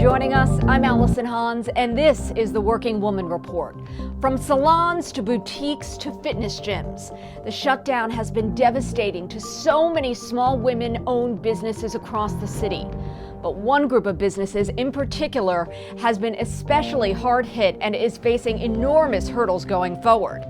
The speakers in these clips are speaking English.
joining us. I'm Allison Haunss, and this is the Working Woman Report. From salons to boutiques to fitness gyms, the shutdown has been devastating to so many small women-owned businesses across the city. But one group of businesses in particular has been especially hard hit and is facing enormous hurdles going forward.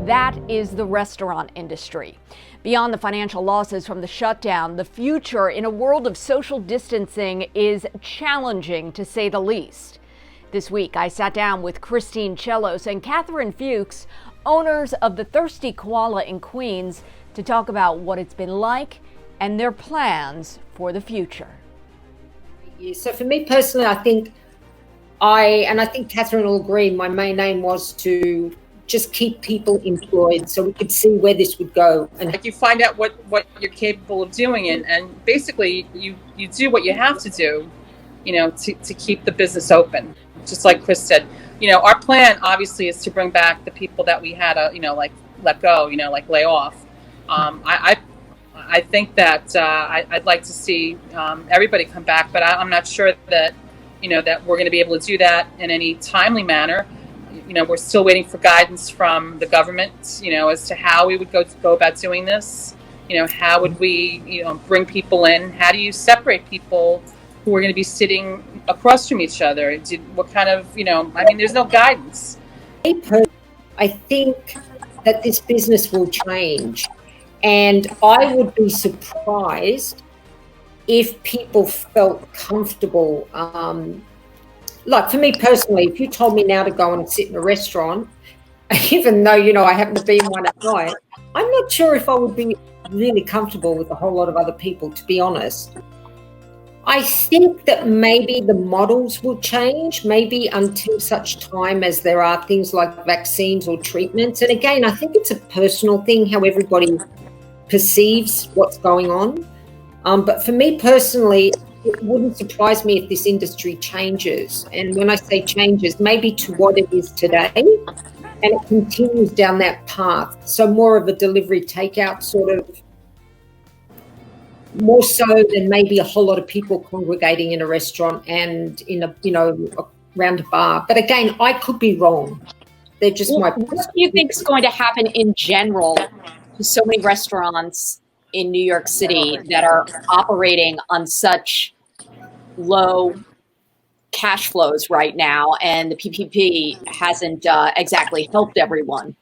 That is the restaurant industry. Beyond the financial losses from the shutdown, the future in a world of social distancing is challenging, to say the least. This week, I sat down with Cellos and Katherine Fuchs, owners of the Thirsty Koala in Queens, to talk about what it's been like and their plans for the future. So for me personally, I think Katherine will agree, my main aim was to just keep people employed so we could see where this would go. And like you find out what you're capable of doing, and basically you do what you have to do, to keep the business open. Just like Chris said, our plan obviously is to bring back the people that we had let go, lay off. I think that I'd like to see everybody come back, but I'm not sure that that we're going to be able to do that in any timely manner. We're still waiting for guidance from the government, as to how we would go about doing this. How would we, bring people in? How do you separate people who are going to be sitting across from each other? What kind of, there's no guidance. I think that this business will change, and I would be surprised if people felt comfortable. Like for me personally, if you told me now to go and sit in a restaurant, even though, I happen to be in one at night, I'm not sure if I would be really comfortable with a whole lot of other people, to be honest. I think that maybe the models will change, maybe until such time as there are things like vaccines or treatments. And again, I think it's a personal thing, how everybody perceives what's going on. But for me personally, it wouldn't surprise me if this industry changes. And when I say changes, maybe to what it is today, and it continues down that path. So more of a delivery takeout sort of, more so than maybe a whole lot of people congregating in a restaurant and in around a bar. But again, I could be wrong. They're just What do you think is going to happen in general to so many restaurants in New York City that are operating on such low cash flows right now, and the PPP hasn't exactly helped everyone?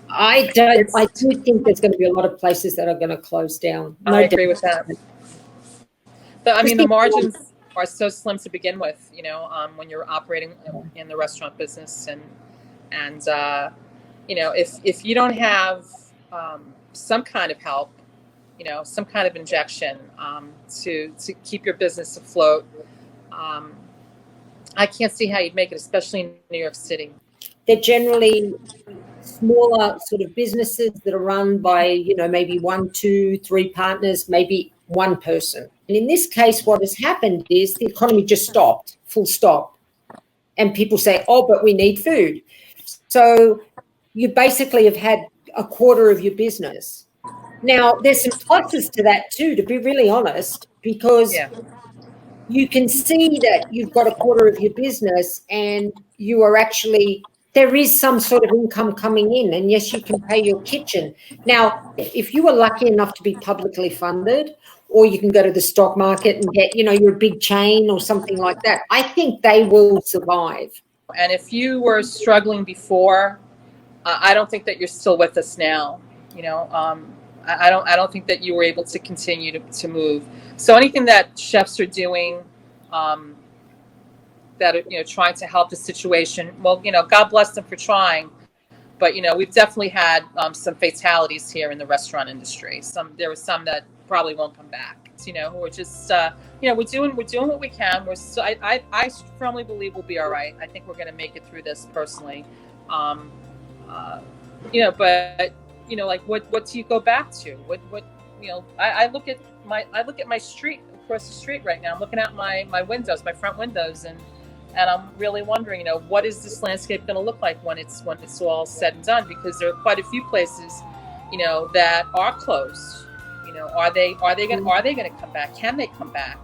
I do think there's going to be a lot of places that are going to close down. I agree with that. The margins are so slim to begin with, when you're operating in the restaurant business, and if you don't have some kind of help, some kind of injection to keep your business afloat, I can't see how you'd make it, especially in New York City. They're generally smaller sort of businesses that are run by, maybe 1, 2, 3 partners, maybe one person. And in this case, what has happened is the economy just stopped, full stop. And people say, oh, but we need food. So you basically have had a quarter of your business. Now, there's some pluses to that too, to be really honest, because you can see that you've got a quarter of your business and you are actually, there is some sort of income coming in, and yes, you can pay your kitchen. Now, if you were lucky enough to be publicly funded, or you can go to the stock market and get, you're a big chain or something like that, I think they will survive. And if you were struggling before, I don't think that you're still with us now. I don't think that you were able to continue to move. So anything that chefs are doing, that are, trying to help the situation, well, God bless them for trying. But we've definitely had some fatalities here in the restaurant industry. There were some that probably won't come back. Who are just we're doing what we can. I firmly believe we'll be all right. I think we're going to make it through this personally. But what do you go back to? I look at my street, across the street right now. I'm looking out my windows, my front windows, and I'm really wondering, what is this landscape going to look like when it's all said and done? Because there are quite a few places, that are closed. Are they going to come back? Can they come back?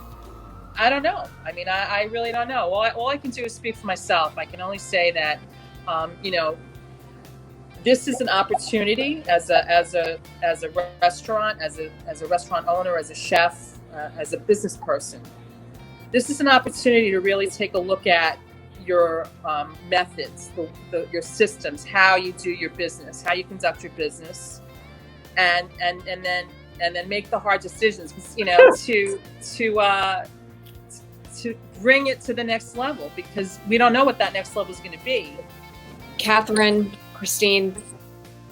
I don't know. I mean, I really don't know. All I can do is speak for myself. I can only say that, you know, this is an opportunity as a restaurant, as a restaurant owner, as a chef, as a business person. This is an opportunity to really take a look at your methods, your systems, how you do your business, how you conduct your business, and then make the hard decisions. You know, to bring it to the next level, because we don't know what that next level is going to be. Katherine, Christine,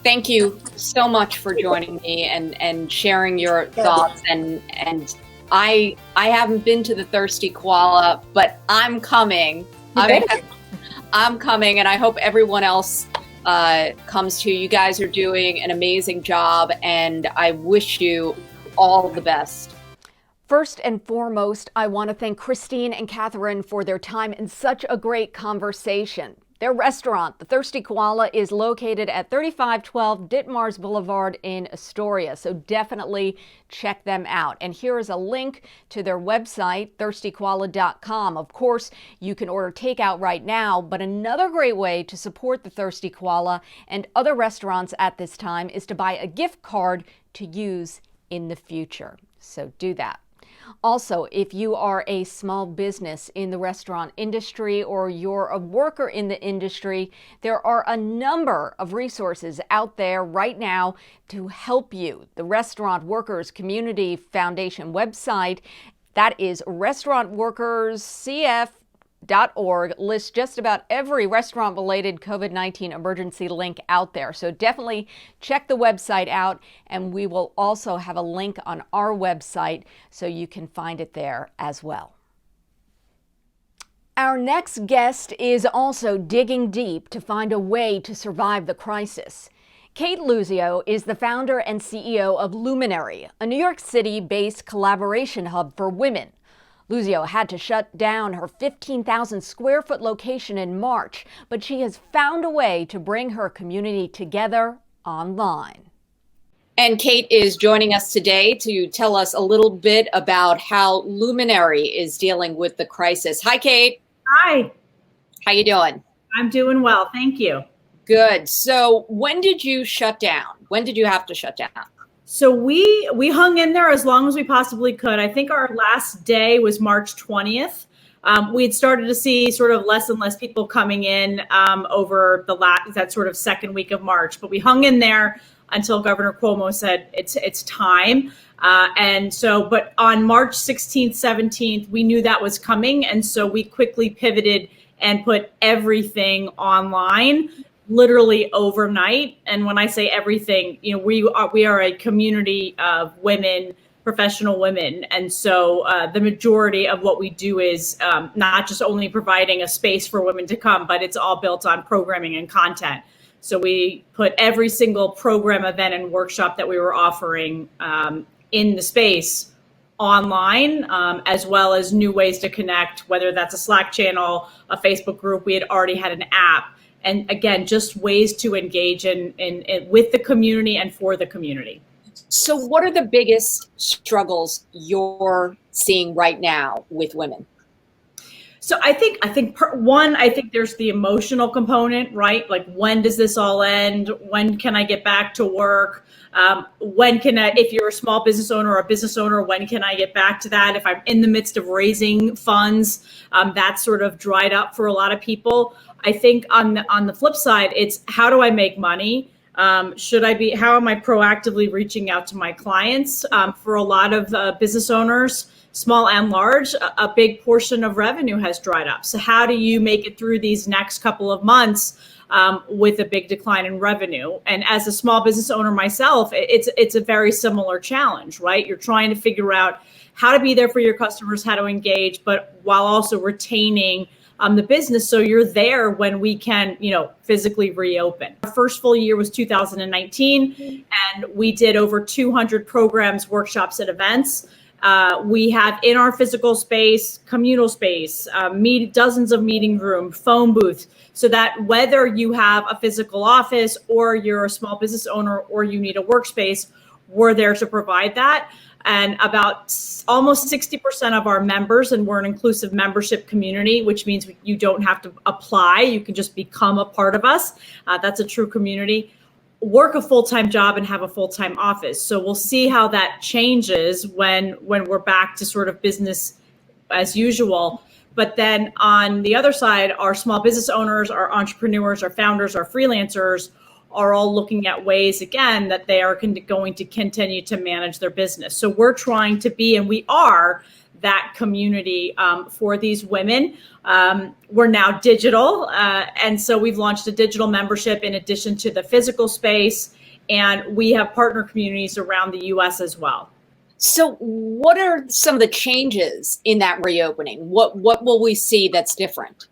thank you so much for joining me and sharing your thoughts. And I haven't been to the Thirsty Koala, but I'm coming. I'm coming, and I hope everyone else comes to. You guys are doing an amazing job, and I wish you all the best. First and foremost, I want to thank Christine and Katherine for their time and such a great conversation. Their restaurant, The Thirsty Koala, is located at 3512 Ditmars Boulevard in Astoria, so definitely check them out. And here is a link to their website, thirstykoala.com. Of course, you can order takeout right now, but another great way to support The Thirsty Koala and other restaurants at this time is to buy a gift card to use in the future. So do that. Also, if you are a small business in the restaurant industry or you're a worker in the industry, there are a number of resources out there right now to help you. The Restaurant Workers Community Foundation website, that is restaurantworkerscf.org, lists just about every restaurant-related COVID-19 emergency link out there. So definitely check the website out, and we will also have a link on our website so you can find it there as well. Our next guest is also digging deep to find a way to survive the crisis. Cate Luzio is the founder and CEO of Luminary, a New York City-based collaboration hub for women. Luzio had to shut down her 15,000 square foot location in March, but she has found a way to bring her community together online. And Cate is joining us today to tell us a little bit about how Luminary is dealing with the crisis. Hi, Cate. Hi. How you doing? I'm doing well, thank you. Good. So when did you shut down? When did you have to shut down? So we hung in there as long as we possibly could. I think our last day was March 20th. We had started to see sort of less and less people coming in over that sort of second week of March. But we hung in there until Governor Cuomo said it's time. But on March 16th, 17th, we knew that was coming. And so we quickly pivoted and put everything online, literally overnight. And when I say everything, you know, we are a community of women, professional women. And so the majority of what we do is not just only providing a space for women to come, but it's all built on programming and content. So we put every single program, event, and workshop that we were offering in the space online, as well as new ways to connect, whether that's a Slack channel, a Facebook group. We had already had an app. And again, just ways to engage in with the community and for the community. So what are the biggest struggles you're seeing right now with women? So I think there's the emotional component, right? Like, when does this all end? When can I get back to work? If you're a small business owner or a business owner, when can I get back to that? If I'm in the midst of raising funds, that's sort of dried up for a lot of people. I think on the flip side, it's how do I make money? How am I proactively reaching out to my clients? For a lot of business owners, small and large, a big portion of revenue has dried up. So how do you make it through these next couple of months with a big decline in revenue? And as a small business owner myself, it's a very similar challenge, right? You're trying to figure out how to be there for your customers, how to engage, but while also retaining the business, so you're there when we can, physically reopen. Our first full year was 2019, and we did over 200 programs, workshops, and events. We have in our physical space, communal space, dozens of meeting rooms, phone booths, so that whether you have a physical office or you're a small business owner or you need a workspace, we're there to provide that. and almost 60% of our members, and we're an inclusive membership community, which means you don't have to apply. You can just become a part of us. That's a true community. Work a full-time job and have a full-time office. So we'll see how that changes when we're back to sort of business as usual. But then on the other side, our small business owners, our entrepreneurs, our founders, our freelancers are all looking at ways, again, that they are going to continue to manage their business. So we're trying to be, and we are, that community for these women. We're now digital. And so we've launched a digital membership in addition to the physical space. And we have partner communities around the US as well. So what are some of the changes in that reopening? What will we see that's different?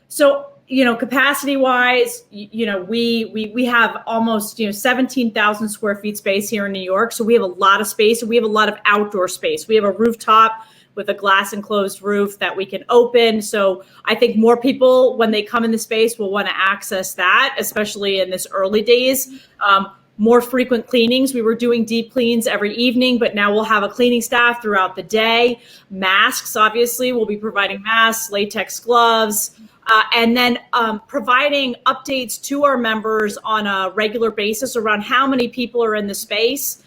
So, capacity wise, we have almost, 17,000 square feet space here in New York. So we have a lot of space, and we have a lot of outdoor space. We have a rooftop with a glass enclosed roof that we can open. So I think more people, when they come in the space, will want to access that, especially in this early days. More frequent cleanings. We were doing deep cleans every evening, but now we'll have a cleaning staff throughout the day. Masks, obviously, we'll be providing masks, latex gloves, and then providing updates to our members on a regular basis around how many people are in the space.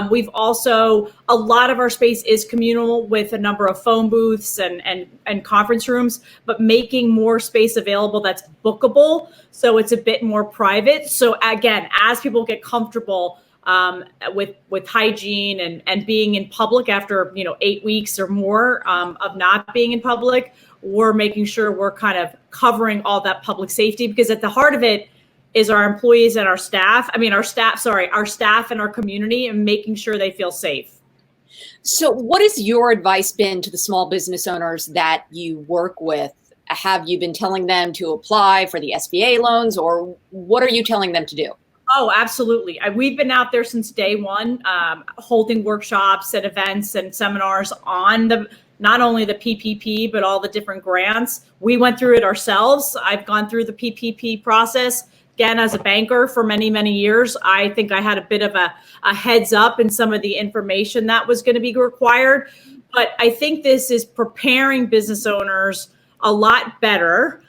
We've also, a lot of our space is communal with a number of phone booths and conference rooms, but making more space available that's bookable. So it's a bit more private. So again, as people get comfortable with hygiene and being in public after, 8 weeks or more of not being in public, we're making sure we're kind of covering all that public safety, because at the heart of it is our employees and our staff and our community, and making sure they feel safe. So what has your advice been to the small business owners that you work with? Have you been telling them to apply for the SBA loans, or what are you telling them to do? Oh, absolutely. We've been out there since day one, holding workshops and events and seminars on not only the PPP, but all the different grants. We went through it ourselves. I've gone through the PPP process. Again, as a banker for many, many years, I think I had a bit of a heads up in some of the information that was going to be required. But I think this is preparing business owners a lot better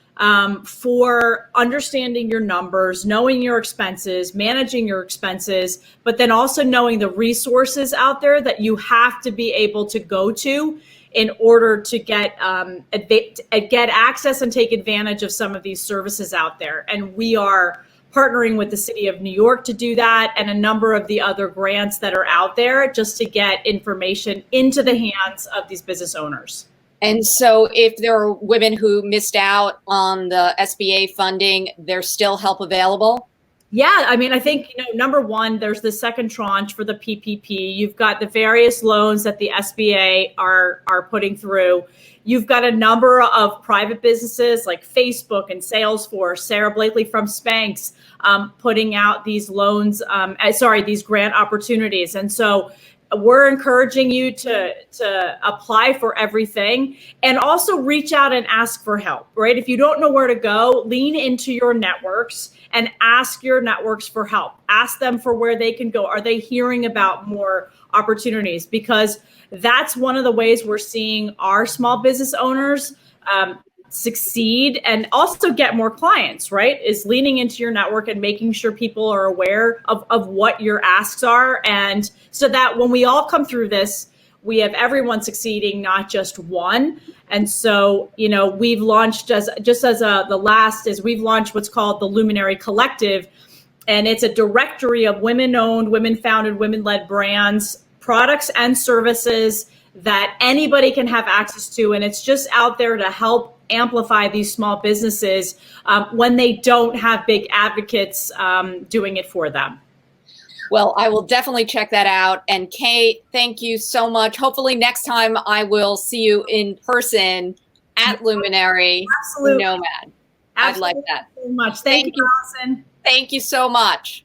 for understanding your numbers, knowing your expenses, managing your expenses, but then also knowing the resources out there that you have to be able to go to in order to get access and take advantage of some of these services out there. And we are partnering with the city of New York to do that, and a number of the other grants that are out there, just to get information into the hands of these business owners. And so if there are women who missed out on the SBA funding, there's still help available? Yeah, I think, number one, there's the second tranche for the PPP. You've got the various loans that the SBA are putting through. You've got a number of private businesses like Facebook and Salesforce, Sarah Blakely from Spanx, putting out these loans, these grant opportunities. And so we're encouraging you to apply for everything, and also reach out and ask for help, right? If you don't know where to go, lean into your networks and ask your networks for help. Ask them for where they can go. Are they hearing about more opportunities? Because that's one of the ways we're seeing our small business owners succeed and also get more clients, right? Is leaning into your network and making sure people are aware of what your asks are. And so that when we all come through this, we have everyone succeeding, not just one. And so, we've launched we've launched what's called the Luminary Collective. And it's a directory of women-owned, women-founded, women-led brands, products and services that anybody can have access to. And it's just out there to help amplify these small businesses when they don't have big advocates doing it for them. Well, I will definitely check that out. And Cate, thank you so much. Hopefully next time I will see you in person at Luminary. Absolutely. Nomad. Absolutely. I'd like that. So much. Thank you, Allison. Thank you so much.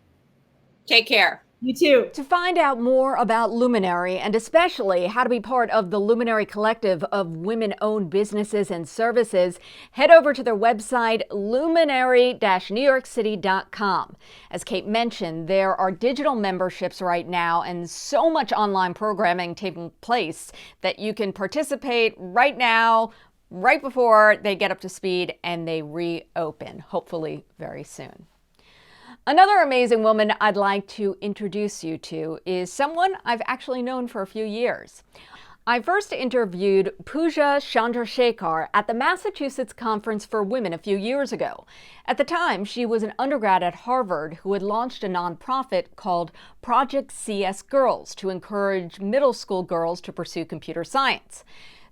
Take care. You too. To find out more about Luminary and especially how to be part of the Luminary collective of women-owned businesses and services, head over to their website, luminary-newyorkcity.com. As Cate mentioned, there are digital memberships right now and so much online programming taking place that you can participate right now, right before they get up to speed and they reopen, hopefully very soon. Another amazing woman I'd like to introduce you to is someone I've actually known for a few years. I first interviewed Pooja Chandrashakar at the Massachusetts Conference for Women a few years ago. At the time, she was an undergrad at Harvard who had launched a nonprofit called Project CS Girls to encourage middle school girls to pursue computer science.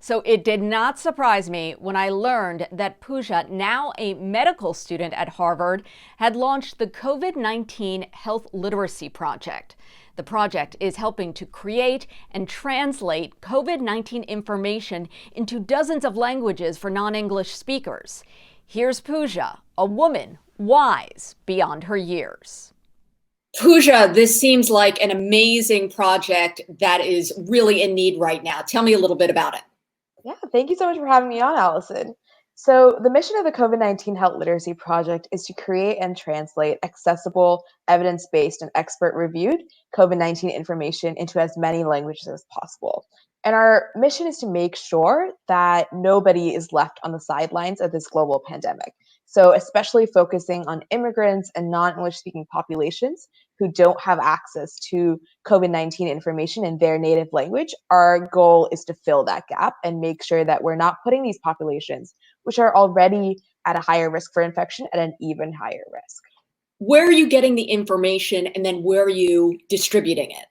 So it did not surprise me when I learned that Pooja, now a medical student at Harvard, had launched the COVID-19 Health Literacy Project. The project is helping to create and translate COVID-19 information into dozens of languages for non-English speakers. Here's Pooja, a woman wise beyond her years. Pooja, this seems like an amazing project that is really in need right now. Tell me a little bit about it. Yeah, thank you so much for having me on, Allison. So, the mission of the COVID-19 Health Literacy Project is to create and translate accessible, evidence based, and expert reviewed COVID-19 information into as many languages as possible. And our mission is to make sure that nobody is left on the sidelines of this global pandemic. So, especially focusing on immigrants and non English speaking populations who don't have access to COVID-19 information in their native language, our goal is to fill that gap and make sure that we're not putting these populations, which are already at a higher risk for infection, at an even higher risk. Where are you getting the information and then where are you distributing it?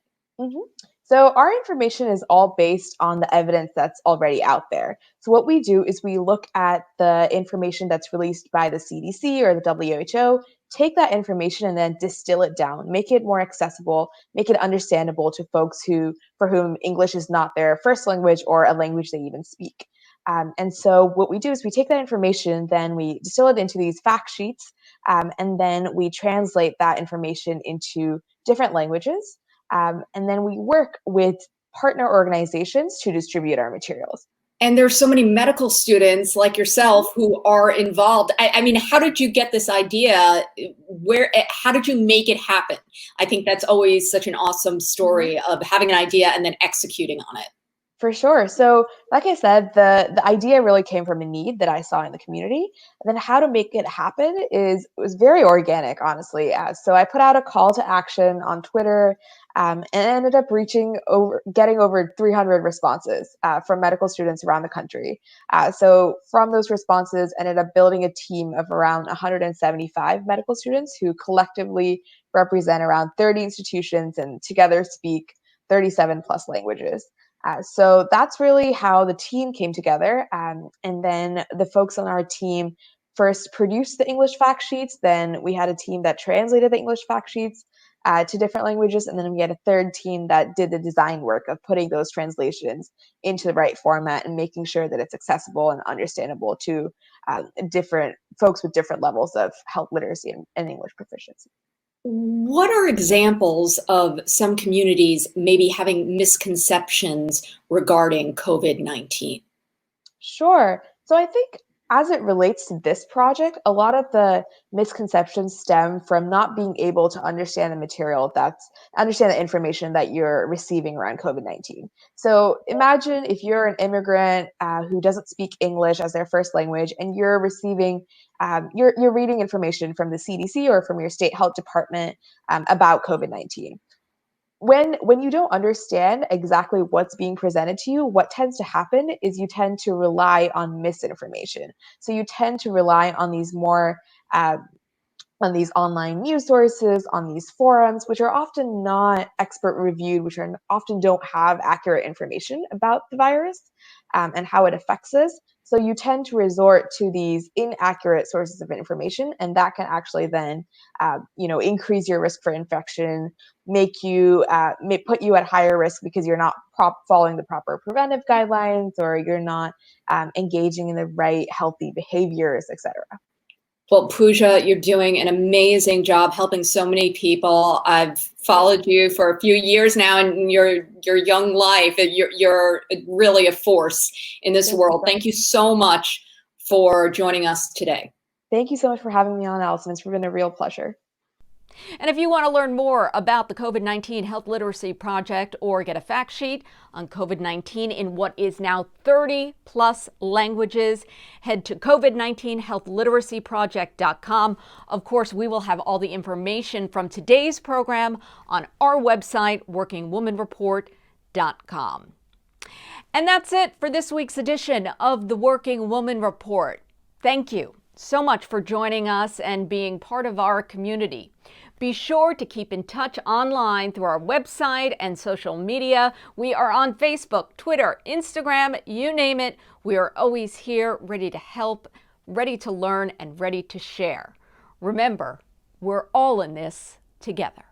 So our information is all based on the evidence that's already out there. So what we do is we look at the information that's released by the CDC or the WHO, take that information and then distill it down, make it more accessible, make it understandable to folks for whom English is not their first language or a language they even speak. And so what we do is we take that information, then we distill it into these fact sheets, and then we translate that information into different languages. And then we work with partner organizations to distribute our materials. And there's so many medical students like yourself who are involved. I mean, how did you get this idea? How did you make it happen? I think that's always such an awesome story of having an idea and then executing on it. For sure. So, like I said, the idea really came from a need that I saw in the community. And then how to make it happen was very organic, honestly. So I put out a call to action on Twitter, and ended up getting over 300 responses from medical students around the country. So from those responses, ended up building a team of around 175 medical students who collectively represent around 30 institutions and together speak 37 plus languages. So that's really how the team came together. And then the folks on our team first produced the English fact sheets. Then we had a team that translated the English fact sheets to different languages. And then we had a third team that did the design work of putting those translations into the right format and making sure that it's accessible and understandable to different folks with different levels of health literacy and English proficiency. What are examples of some communities maybe having misconceptions regarding COVID-19? Sure. So I think as it relates to this project, a lot of the misconceptions stem from not being able to understand understand the information that you're receiving around COVID-19. So imagine if you're an immigrant who doesn't speak English as their first language, and you're receiving, you're reading information from the CDC or from your state health department about COVID-19. When you don't understand exactly what's being presented to you, what tends to happen is you tend to rely on misinformation. So you tend to rely on these on these online news sources, on these forums, which are often not expert reviewed, which often don't have accurate information about the virus and how it affects us. So you tend to resort to these inaccurate sources of information, and that can actually then, increase your risk for infection, may put you at higher risk because you're not following the proper preventive guidelines, or you're not engaging in the right healthy behaviors, etc. Well, Pooja, you're doing an amazing job helping so many people. I've followed you for a few years now, and your young life, you're really a force in this world. Thank you so much for joining us today. Thank you so much for having me on, Allison. It's been a real pleasure. And if you want to learn more about the COVID-19 Health Literacy Project or get a fact sheet on COVID-19 in what is now 30 plus languages, head to covid19healthliteracyproject.com. Of course, we will have all the information from today's program on our website, workingwomanreport.com. And that's it for this week's edition of the Working Woman Report. Thank you so much for joining us and being part of our community. Be sure to keep in touch online through our website and social media. We are on Facebook, Twitter, Instagram, you name it. We are always here, ready to help, ready to learn, and ready to share. Remember, we're all in this together.